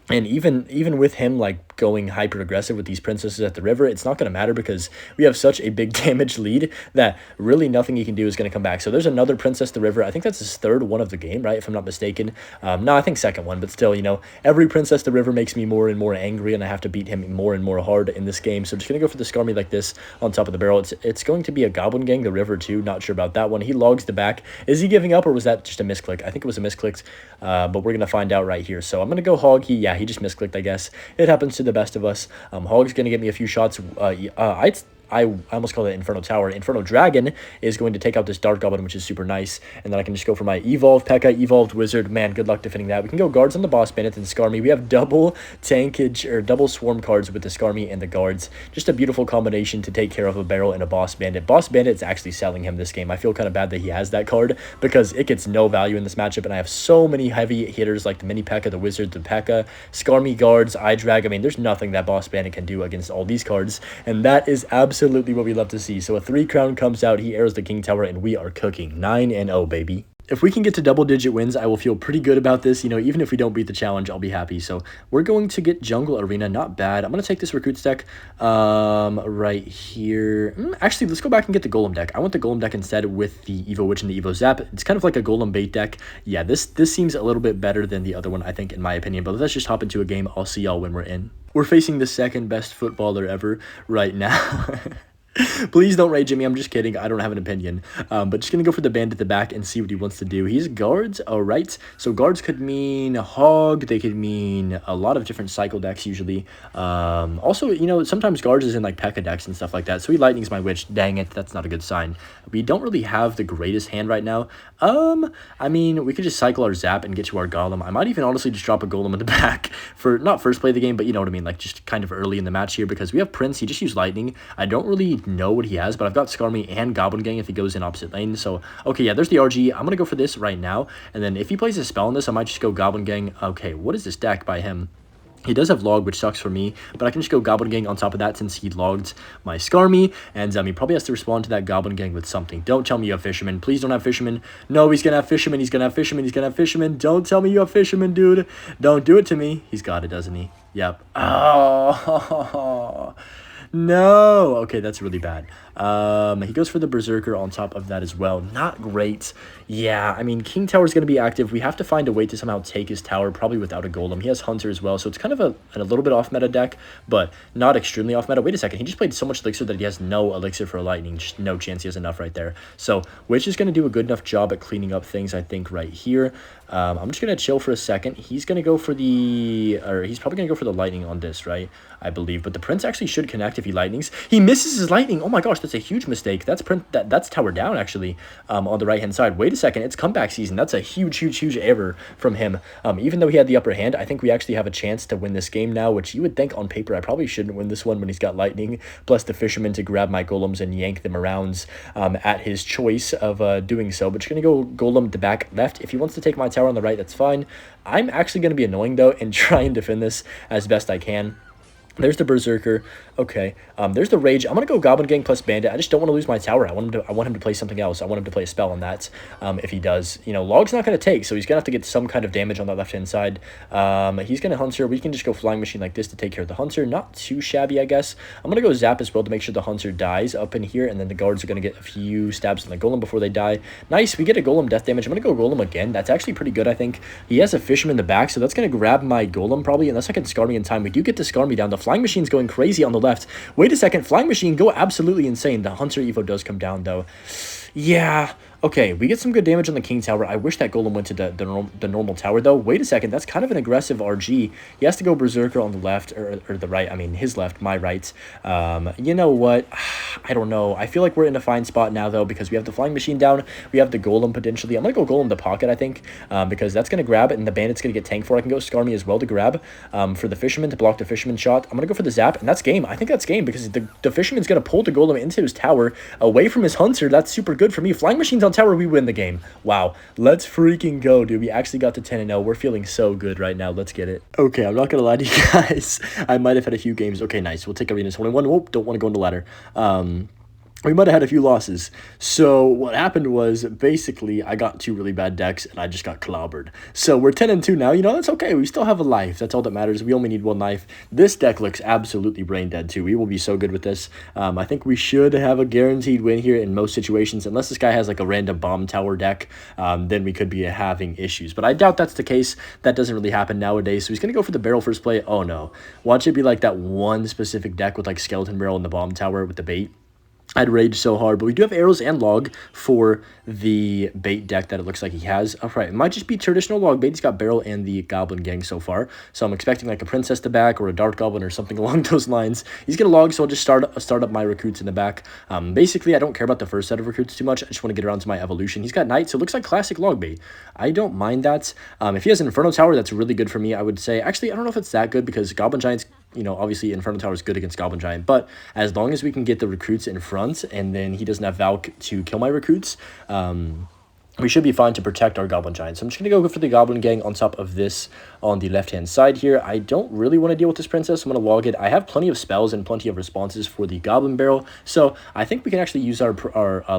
And even with him like going hyper aggressive with these princesses at the river, it's not going to matter because we have such a big damage lead that really nothing he can do is going to come back. So there's another princess the river. I think that's his 3rd one of the game, right? If I'm not mistaken. No, I think 2nd one, but still, you know, every princess the river makes me more and more angry, and I have to beat him more and more hard in this game. So just going to go for the Skarmy like this on top of the barrel. It's going to be a Goblin Gang, the river too. Not sure about that one. He logs the back. Is he giving up or was that just a misclick? I think it was a misclick, but we're going to find out right here. So I'm going to go Hog. He just misclicked, I guess. It happens to the best of us. Hog's going to get me a few shots. I almost call it Inferno Tower. Inferno Dragon is going to take out this Dark Goblin, which is super nice. And then I can just go for my Evolved P.E.K.K.A, Evolved Wizard. Man, good luck defending that. We can go Guards on the Boss Bandit and Skarmy. We have double tankage, or double swarm cards with the Skarmy and the Guards. Just a beautiful combination to take care of a Barrel and a Boss Bandit. Boss Bandit's actually selling him this game. I feel kind of bad that he has that card because it gets no value in this matchup. And I have so many heavy hitters like the Mini P.E.K.K.A, the Wizard, the P.E.K.K.A, Skarmy, Guards, Eye Drag. I mean, there's nothing that Boss Bandit can do against all these cards. And that is absolutely what we love to see. So a 3 crown comes out, he arrows the King Tower, and we are cooking 9-0, baby. If we can get to double-digit wins, I will feel pretty good about this. You know, even if we don't beat the challenge, I'll be happy. So we're going to get Jungle Arena. Not bad. I'm going to take this Recruits deck right here. Actually, let's go back and get the Golem deck. I want the Golem deck instead with the Evo Witch and the Evo Zap. It's kind of like a Golem bait deck. Yeah, this seems a little bit better than the other one, I think, in my opinion. But let's just hop into a game. I'll see y'all when we're in. We're facing the 2nd best footballer ever right now. Please don't rage at me. I'm just kidding. I don't have an opinion. But just going to go for the Bandit at the back and see what he wants to do. He's Guards. All right. So Guards could mean Hog. They could mean a lot of different cycle decks usually. Also, you know, sometimes Guards is in like P.E.K.K.A decks and stuff like that. So he Lightnings my Witch. Dang it. That's not a good sign. We don't really have the greatest hand right now. I mean, we could just cycle our Zap and get to our Golem. I might even honestly just drop a Golem in the back for not first play of the game, but you know what I mean? Like just kind of early in the match here because we have Prince. He just used Lightning. I don't really know what he has, but I've got Skarmy and Goblin Gang if he goes in opposite lane. So, okay, yeah, there's the RG. I'm going to go for this right now. And then if he plays a spell on this, I might just go Goblin Gang. Okay, what is this deck by him? He does have Log, which sucks for me, but I can just go Goblin Gang on top of that since he logged my Skarmy, and he probably has to respond to that Goblin Gang with something. Don't tell me you have Fisherman. Please don't have Fisherman. No, he's going to have Fisherman. He's going to have Fisherman. He's going to have Fisherman. Don't tell me you have Fisherman, dude. Don't do it to me. He's got it, doesn't he? Yep. Oh, no. Okay, that's really bad. He goes for the Berserker on top of that as well. Not great. Yeah, I mean, King Tower is going to be active. We have to find a way to somehow take his tower, probably without a Golem. He has Hunter as well, so it's kind of a little bit off-meta deck, but not extremely off-meta. Wait a second. He just played so much Elixir that he has no Elixir for a Lightning. Just no chance he has enough right there. So Witch is going to do a good enough job at cleaning up things, I think, right here. I'm just going to chill for a second. He's going to go for the... or he's probably going to go for the Lightning on this, right? I believe. But the Prince actually should connect if he Lightnings. He misses his Lightning. Oh my gosh, that's a huge mistake. That's that's tower down, actually, on the right-hand side. Wait a second. It's comeback season. That's a huge, huge, huge error from him. Even though he had the upper hand, I think we actually have a chance to win this game now, which you would think on paper I probably shouldn't win this one when he's got Lightning, plus the Fisherman to grab my Golems and yank them around at his choice of doing so. But you're going to go Golem the back left. If he wants to take my tower on the right, that's fine. I'm actually going to be annoying, though, and try and defend this as best I can. There's the Berserker. Okay. There's the Rage. I'm going to go Goblin Gang plus Bandit. I just don't want to lose my tower. I want him to play something else. I want him to play a spell on that. If he does, you know, Log's not going to take, so he's going to have to get some kind of damage on that left-hand side. He's going to Hunter. We can just go Flying Machine like this to take care of the Hunter. Not too shabby, I guess. I'm going to go Zap as well to make sure the Hunter dies up in here, and then the guards are going to get a few stabs on the Golem before they die. Nice. We get a Golem death damage. I'm going to go Golem again. That's actually pretty good, I think. He has a Fisherman in the back, so that's going to grab my Golem probably, unless I can Skarmy in time. We do get the Skarmy down. The Flying Machine's going crazy on the left. Wait a second. Flying Machine go absolutely insane. The Hunter Evo does come down, though. Yeah. Okay, we get some good damage on the king tower. I wish that golem went to the normal tower, though. Wait a second, that's kind of an aggressive RG. He has to go berserker on the left, or the right. I mean, his left, my right. You know what? I don't know. I feel like we're in a fine spot now, though, because we have the flying machine down. We have the golem, potentially. I'm going to go golem the pocket, I think, because that's going to grab, and the bandit's going to get tanked for. I can go Skarmy as well to grab for the fisherman, to block the fisherman shot. I'm going to go for the zap, and that's game. I think that's game, because the fisherman's going to pull the golem into his tower, away from his hunter. That's super good for me. Flying machine's on tower, we win the game. Wow, let's freaking go, dude. We actually got to 10-0. We're feeling so good right now. Let's get it. Okay, I'm not gonna lie to you guys. I might have had a few games. Okay, nice. We'll take arenas. 1-1. Whoop, don't want to go into ladder. We might have had a few losses. So what happened was, basically, I got two really bad decks, and I just got clobbered. So we're 10-2 now. You know, that's okay. We still have a life. That's all that matters. We only need one life. This deck looks absolutely brain dead, too. We will be so good with this. I think we should have a guaranteed win here in most situations. Unless this guy has, like, a random bomb tower deck, then we could be having issues. But I doubt that's the case. That doesn't really happen nowadays. So he's going to go for the barrel first play. Oh, no. Watch it be, like, that one specific deck with, like, skeleton barrel and the bomb tower with the bait. I'd rage so hard, but we do have arrows and log for the bait deck that it looks like he has. All right, it might just be traditional log bait. He's got barrel and the goblin gang so far, so I'm expecting like a princess to back or a dark goblin or something along those lines. He's gonna log, so I'll just start up my recruits in the back. Basically, I don't care about the first set of recruits too much. I just want to get around to my evolution. He's got knight, so it looks like classic log bait. I don't mind that. If he has an inferno tower, that's really good for me, I would say. Actually, I don't know if it's that good, because goblin giants, you know, obviously Inferno Tower is good against Goblin Giant, but as long as we can get the recruits in front and then he doesn't have Valk to kill my recruits, we should be fine to protect our Goblin Giant. So I'm just going to go for the Goblin Gang on top of this on the left-hand side here. I don't really want to deal with this Princess. I'm going to log it. I have plenty of spells and plenty of responses for the Goblin Barrel, so I think we can actually use our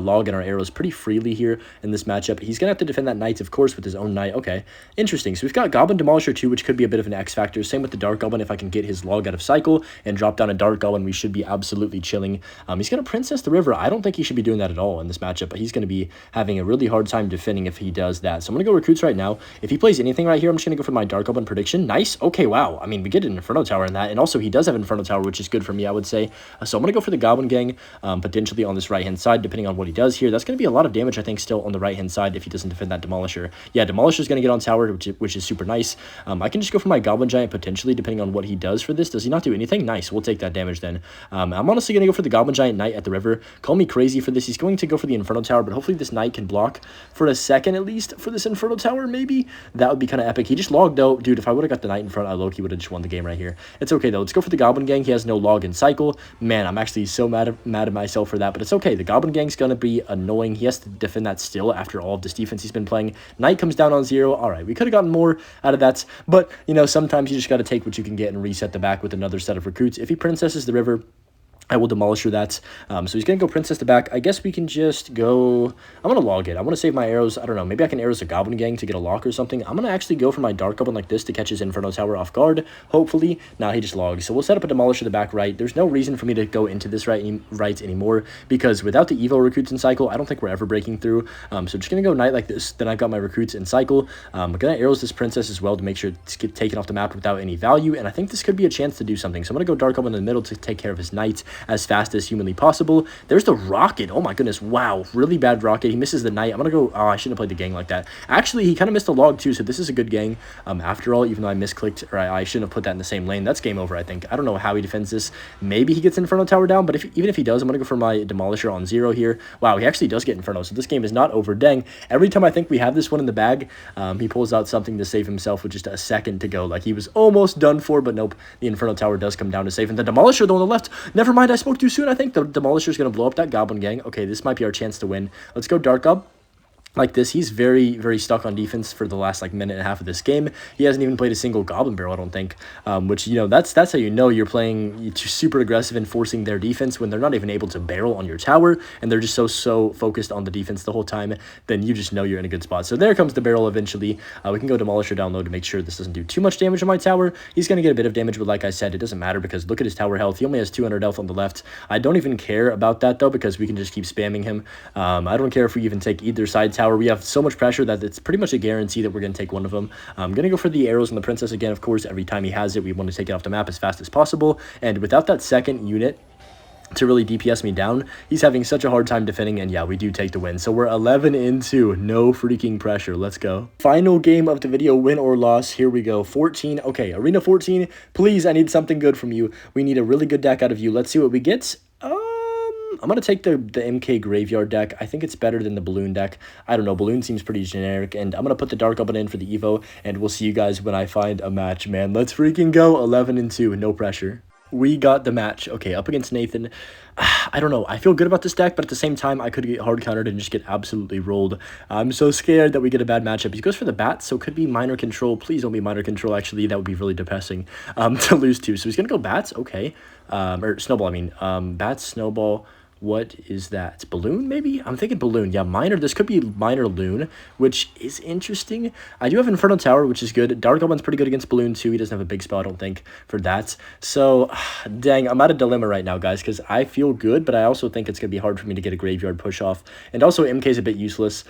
log and our arrows pretty freely here in this matchup. He's going to have to defend that Knight, of course, with his own Knight. Okay, interesting. So we've got Goblin Demolisher too, which could be a bit of an X factor. Same with the Dark Goblin. If I can get his log out of cycle and drop down a Dark Goblin, we should be absolutely chilling. He's going to Princess the River. I don't think he should be doing that at all in this matchup, but he's going to be having a really hard time defending if he does that. So I'm going to go recruits right now. If he plays anything right here, I'm just going to go for my Dark Goblin prediction. Nice. Okay, wow. I mean, we get an Inferno Tower in that, and also he does have Inferno Tower, which is good for me, I would say. So I'm going to go for the Goblin Gang, potentially on this right-hand side, depending on what he does here. That's going to be a lot of damage, I think, still on the right-hand side if he doesn't defend that Demolisher. Yeah, Demolisher's going to get on tower, which is super nice. I can just go for my Goblin Giant, potentially, depending on what he does for this. Does he not do anything? Nice. We'll take that damage then. I'm honestly going to go for the Goblin Giant Knight at the river. Call me crazy for this. He's going to go for the Inferno Tower, but hopefully this Knight can block for a second at least for this Inferno Tower, maybe. That would be kind of epic. He just logged, though. Dude, if I would have got the Knight in front, I low-key would have just won the game right here. It's okay, though. Let's go for the Goblin Gang. He has no log in cycle. Man, I'm actually so mad at myself for that, but it's okay. The Goblin Gang's going to be annoying. He has to defend that still after all of this defense he's been playing. Knight comes down on 0. All right, we could have gotten more out of that, but, you know, sometimes you just got to take what you can get and reset the back with another set of recruits. If he princesses the river, I will Demolisher that. So he's going to go Princess the back. I guess we can just go... I'm going to log it. I want to save my arrows. I don't know. Maybe I can arrows the Goblin Gang to get a lock or something. I'm going to actually go for my Dark Goblin like this to catch his Inferno Tower off guard. Hopefully. Nah, he just logs. So we'll set up a Demolisher the back right. There's no reason for me to go into this right anymore, because without the Evo recruits in cycle, I don't think we're ever breaking through. So just going to go Knight like this. Then I've got my recruits in cycle. I'm going to arrows this Princess as well to make sure it's get taken off the map without any value. And I think this could be a chance to do something. So I'm going to go Dark Goblin in the middle to take care of his Knight as fast as humanly possible. There's the rocket. Oh my goodness. Wow. Really bad rocket. He misses the Knight. I'm going to go... Oh, I shouldn't have played the gang like that. Actually, he kind of missed a log too, so this is a good gang. After all, even though I misclicked, or I shouldn't have put that in the same lane. That's game over, I think. I don't know how he defends this. Maybe he gets Inferno Tower down, but even if he does, I'm going to go for my Demolisher on 0 here. Wow, he actually does get Inferno, so this game is not over. Dang. Every time I think we have this one in the bag, he pulls out something to save himself with just a second to go. Like, he was almost done for, but nope. The Inferno Tower does come down to save. And the Demolisher, though, on the left. Never mind, I spoke too soon, I think. The Demolisher is going to blow up that Goblin Gang. Okay, this might be our chance to win. Let's go Dark Gob. Like this, he's very, very stuck on defense for the last, like, minute and a half of this game. He hasn't even played a single Goblin Barrel, I don't think, which, you know, that's how you know you're playing super aggressive and forcing their defense when they're not even able to barrel on your tower, and they're just so focused on the defense the whole time. Then you just know you're in a good spot. So there comes the barrel eventually. We can go Demolisher down low to make sure this doesn't do too much damage on my tower. He's going to get a bit of damage, but like I said, it doesn't matter because look at his tower health. He only has 200 health on the left. I don't even care about that, though, because we can just keep spamming him. I don't care if we even take either side tower. We have so much pressure that it's pretty much a guarantee that we're going to take one of them. I'm going to go for the arrows and the Princess again, of course. Every time he has it, we want to take it off the map as fast as possible. And without that second unit, to really DPS me down. He's having such a hard time defending, and yeah, we do take the win. So we're 11-2, no freaking pressure. Let's go. Final game of the video, win or loss. Here we go. 14. Okay, Arena 14. Please, I need something good from you. We need a really good deck out of you. Let's see what we get. I'm going to take the MK Graveyard deck. I think it's better than the Balloon deck. I don't know. Balloon seems pretty generic. And I'm going to put the Dark Goblin in for the Evo. And we'll see you guys when I find a match, man. Let's freaking go. 11-2. No pressure. We got the match. Okay, up against Nathan. I don't know. I feel good about this deck, but at the same time, I could get hard countered and just get absolutely rolled. I'm so scared that we get a bad matchup. He goes for the bat, so it could be minor control. Please don't be minor control, actually. That would be really depressing to lose to. So he's going to go bats. Okay. Or snowball, I mean. Bats, snowball. What is that? Balloon, maybe? I'm thinking balloon. Yeah, minor. This could be minor loon, which is interesting. I do have Inferno Tower, which is good. Dark Goblin's pretty good against balloon, too. He doesn't have a big spell, I don't think, for that. So, dang, I'm at a dilemma right now, guys, because I feel good, but I also think it's going to be hard for me to get a graveyard push off. And also, MK is a bit useless.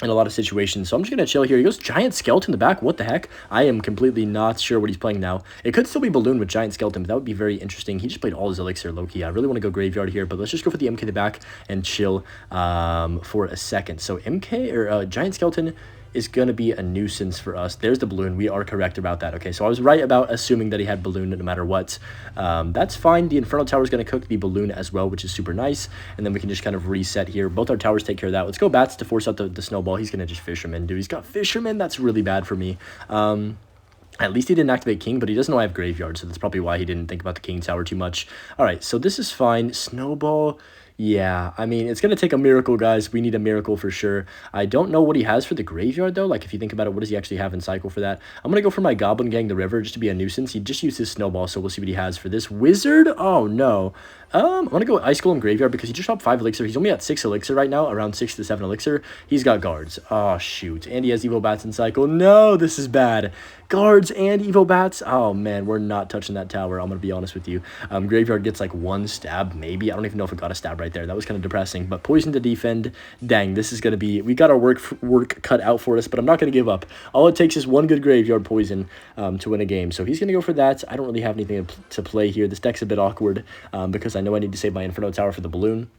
In a lot of situations. So I'm just going to chill here. He goes Giant Skeleton in the back. What the heck? I am completely not sure what he's playing now. It could still be Balloon with Giant Skeleton, but that would be very interesting. He just played all his Elixir, low-key. I really want to go Graveyard here, but let's just go for the MK in the back and chill for a second. So MK, or Giant Skeleton, is going to be a nuisance for us. There's the Balloon. We are correct about that. Okay, so I was right about assuming that he had Balloon no matter what. That's fine. The Inferno Tower is going to cook the Balloon as well, which is super nice. And then we can just kind of reset here. Both our towers take care of that. Let's go Bats to force out the Snowball. He's going to just Fisherman, dude. He's got Fisherman. That's really bad for me. At least he didn't activate King, but he doesn't know I have Graveyard, so that's probably why he didn't think about the King Tower too much. All right, so this is fine. Snowball... Yeah, I mean, it's going to take a miracle, guys. We need a miracle for sure. I don't know what he has for the Graveyard, though. Like, if you think about it, what does he actually have in Cycle for that? I'm going to go for my Goblin Gang the River just to be a nuisance. He just used his Snowball, so we'll see what he has for this. Wizard? Oh, no. I'm going to go Ice Golem Graveyard because he just dropped 5 Elixir. He's only at 6 Elixir right now, around 6 to 7 Elixir. He's got Guards. Oh, shoot. And he has Evo Bats in Cycle. No, this is bad. Guards and Evo Bats. Oh, man, we're not touching that tower. I'm going to be honest with you. Graveyard gets like 1 stab, maybe. I don't even know if it got a stab right there. That was kind of depressing. But Poison to defend. Dang, this is going to be... We got our work cut out for us, but I'm not going to give up. All it takes is 1 good Graveyard Poison to win a game. So he's going to go for that. I don't really have anything to play here. This deck's a bit awkward because I know I need to save my Inferno Tower for the Balloon.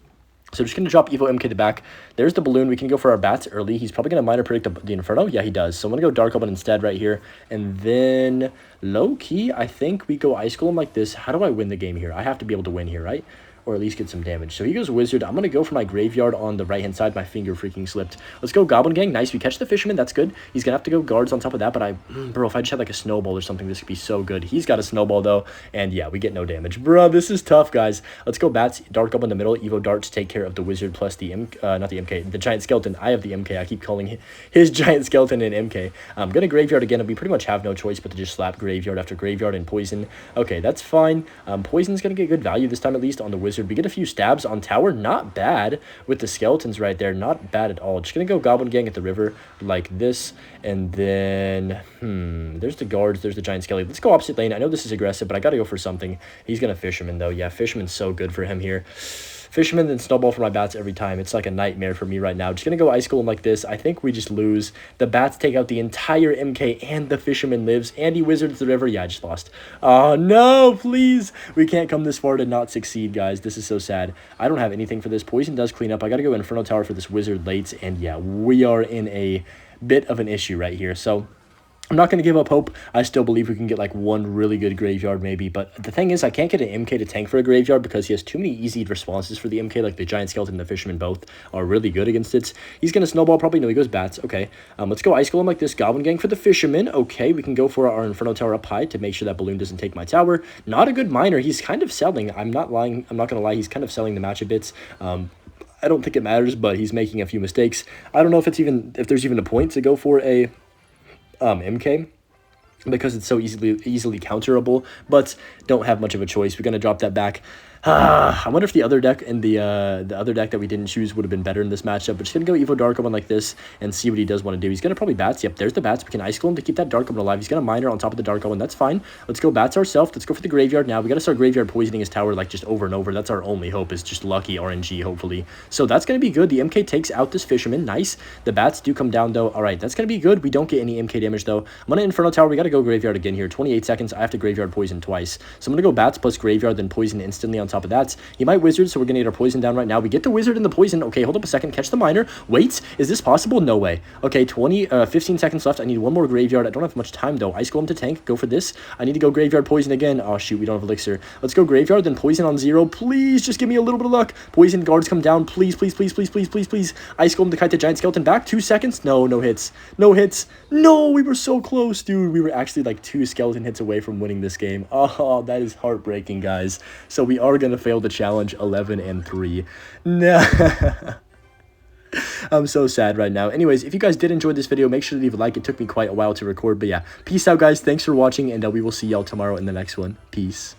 So just going to drop Evo MK the back. There's the Balloon. We can go for our Bats early. He's probably going to minor predict the Inferno. Yeah, he does. So I'm going to go Dark Goblin instead right here. And then low-key, I think we go Ice Golem like this. How do I win the game here? I have to be able to win here, right? Or at least get some damage. So he goes Wizard. I'm going to go for my Graveyard on the right-hand side. My finger freaking slipped. Let's go Goblin Gang. Nice. We catch the Fisherman. That's good. He's going to have to go Guards on top of that. But bro, if I just had like a Snowball or something, this could be so good. He's got a Snowball, though. And yeah, we get no damage. Bro, this is tough, guys. Let's go Bats. Dark Goblin in the middle. Evo Dart to take care of the Wizard plus the not the MK. The Giant Skeleton. I have the MK. I keep calling his Giant Skeleton an MK. I'm going to Graveyard again. And we pretty much have no choice but to just slap Graveyard after Graveyard and Poison. Okay, that's fine. Poison's going to get good value this time, at least, on the Wizard. We get a few stabs on tower. Not bad with the skeletons right there. Not bad at all. Just gonna go Goblin Gang at the river like this, and then there's the Guards, there's the Giant Skelly. Let's go opposite lane. I know this is aggressive, but I gotta go for something. He's gonna Fisherman, though. Yeah, Fisherman's so good for him here. Fisherman and Snowball for my Bats every time. It's like a nightmare for me right now. Just going to go Ice Golem like this. I think we just lose. The Bats take out the entire MK and the Fisherman lives. And he Wizards the river. Yeah, I just lost. Oh, no, please. We can't come this far to not succeed, guys. This is so sad. I don't have anything for this. Poison does clean up. I got to go Inferno Tower for this Wizard late. And yeah, we are in a bit of an issue right here. So I'm not going to give up hope. I still believe we can get like one really good Graveyard maybe. But the thing is, I can't get an MK to tank for a Graveyard because he has too many easy responses for the MK. Like the Giant Skeleton and the Fisherman both are really good against it. He's going to Snowball probably. No, he goes Bats. Okay. Let's go Ice Golem like this. Goblin Gang for the Fisherman. Okay. We can go for our Inferno Tower up high to make sure that Balloon doesn't take my tower. Not a good miner. He's kind of selling. I'm not lying. I'm not going to lie. He's kind of selling the match a bit. I don't think it matters, but he's making a few mistakes. I don't know if there's even a point to go for a MK. Because it's so easily counterable, but don't have much of a choice. We're going to drop that back. I wonder if the other deck and the other deck that we didn't choose would have been better in this matchup. But just going to go Evo Dark Goblin like this and see what he does want to do. He's going to probably Bats. Yep, there's the Bats. We can Ice Golem to keep that Dark Goblin alive. He's going to Miner on top of the Dark Goblin. That's fine. Let's go Bats ourselves. Let's go for the Graveyard now. We got to start Graveyard poisoning his tower like just over and over. That's our only hope, is just lucky RNG, hopefully. So that's going to be good. The MK takes out this Fisherman. Nice. The Bats do come down, though. All right, that's going to be good. We don't get any MK damage, though. I'm going to Inferno Tower. We got to go Graveyard again here. 28 seconds. I have to Graveyard poison twice. So I'm going to go Bats plus Graveyard, then poison instantly on on top of that. He might wizard, so we're gonna get our poison down right now. We get the wizard and the poison. Okay, hold up a second. Catch the miner. Wait, is this possible? No way. Okay, 15 seconds left. I need one more graveyard. I don't have much time though. Ice Golem to tank. Go for this. I need to go graveyard poison again. Oh shoot, we don't have elixir. Let's go graveyard, then poison on 0. Please, just give me a little bit of luck. Poison guards come down. Please, please, please, please, please, please, please. Ice Golem to kite the giant skeleton back. 2 seconds. No, no hits. No hits. No, we were so close, dude. We were actually like 2 skeleton hits away from winning this game. Oh, that is heartbreaking, guys. So we are gonna fail the challenge 11-3. No. I'm so sad right now. Anyways, if you guys did enjoy this video, make sure to leave a like. It took me quite a while to record, but yeah, peace out, guys. Thanks for watching, and we will see y'all tomorrow in the next one. Peace.